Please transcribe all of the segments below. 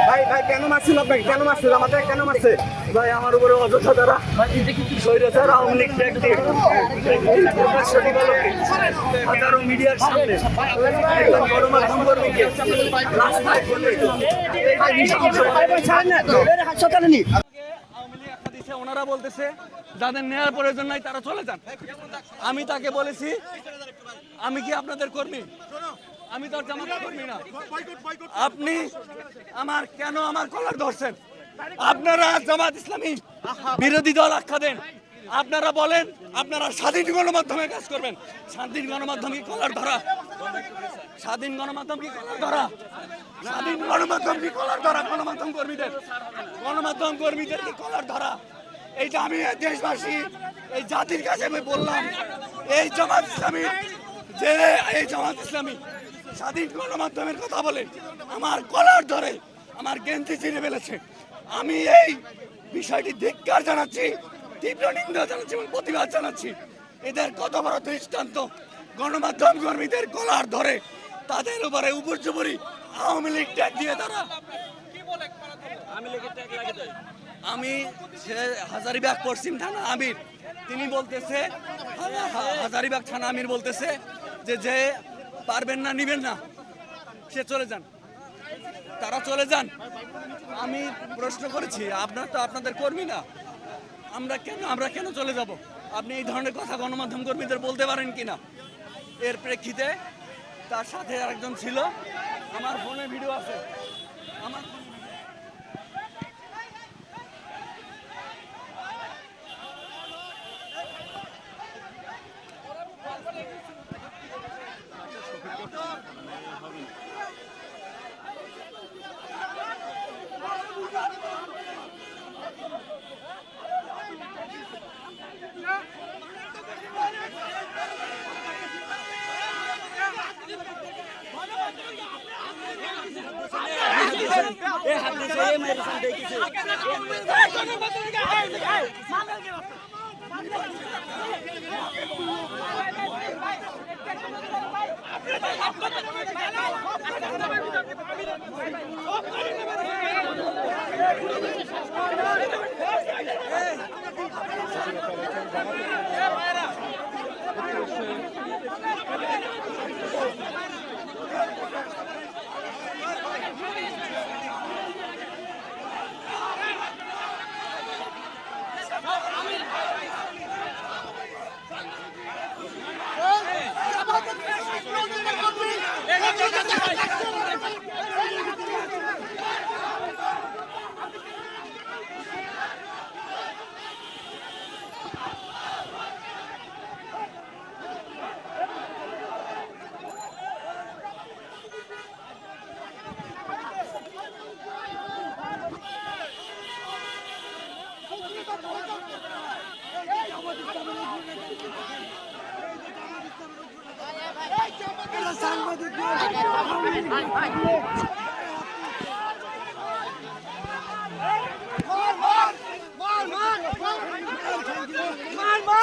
ভাই ভাই কেন মারছিল আপনাকে? কেন মারছে? আমাদের কেন মারছে? ভাই আমার উপরে অযথা দ্বারা স্বৈরাচার আওয়ামী লীগ ট্যাগ দিয়ে হাজারো মিডিয়ার সামনে একজন গণমাধ্যম কর্মীকে রাস্তায় ফেলে ওনারা বলতেছে যাদের নেওয়ার প্রয়োজন নাই তারা চলে যান। আমি তাকে বলেছি আমি কি আপনাদের কর্মী? আমি তো জামাতের কর্মী না। আপনি কেন আমার কলার ধরছেন? আপনারা জামাত ইসলামী বিরোধী দল আখ্যা দেন, আপনারা বলেন আপনারা স্বাধীন গণমাধ্যমে কাজ করবেন। স্বাধীন গণমাধ্যম কি কলার ধরা? স্বাধীন গণমাধ্যম কি কলার ধরা? স্বাধীন গণমাধ্যম কি কলার ধরা? গণমাধ্যম কর্মীদের কি কলার ধরা? এইটা আমি দেশবাসী এই জাতির কাছে আমি বললাম, এই জামাত ইসলামী স্বাধীন গণমাধ্যমের কথা বলে আমার কলার ধরে আমার গেঞ্জি ছিঁড়ে ফেলেছে। আমি এই বিষয়টি ধিক্কার জানাচ্ছি, তীব্র নিন্দা জানাচ্ছি এবং প্রতিবাদ জানাচ্ছি। এদের কত বড় দৃষ্টান্ত! গণমাধ্যম কর্মীদের কলার ধরে তাদের উপরে উপর্যুপরি আওয়ামী লীগ ট্যাগ দিয়ে তারা আমি হাজারীবাগ পশ্চিম থানা আমির, তিনি বলতেছে হাজারীবাগ থানা আমির বলতেছে যে পারবেন না নিবেন না সে চলে যান, তারা চলে যান। আমি প্রশ্ন করেছি আপনাদের কর্মী না, আমরা কেন চলে যাব? আপনি এই ধরনের কথা গণমাধ্যম কর্মীদের বলতে পারেন কিনা? এর প্রেক্ষিতে তার সাথে আরেকজন ছিল, আমার ফোনে ভিডিও আছে, আমার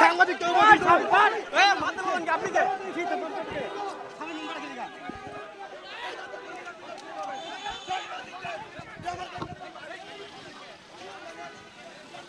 সাংবাদিক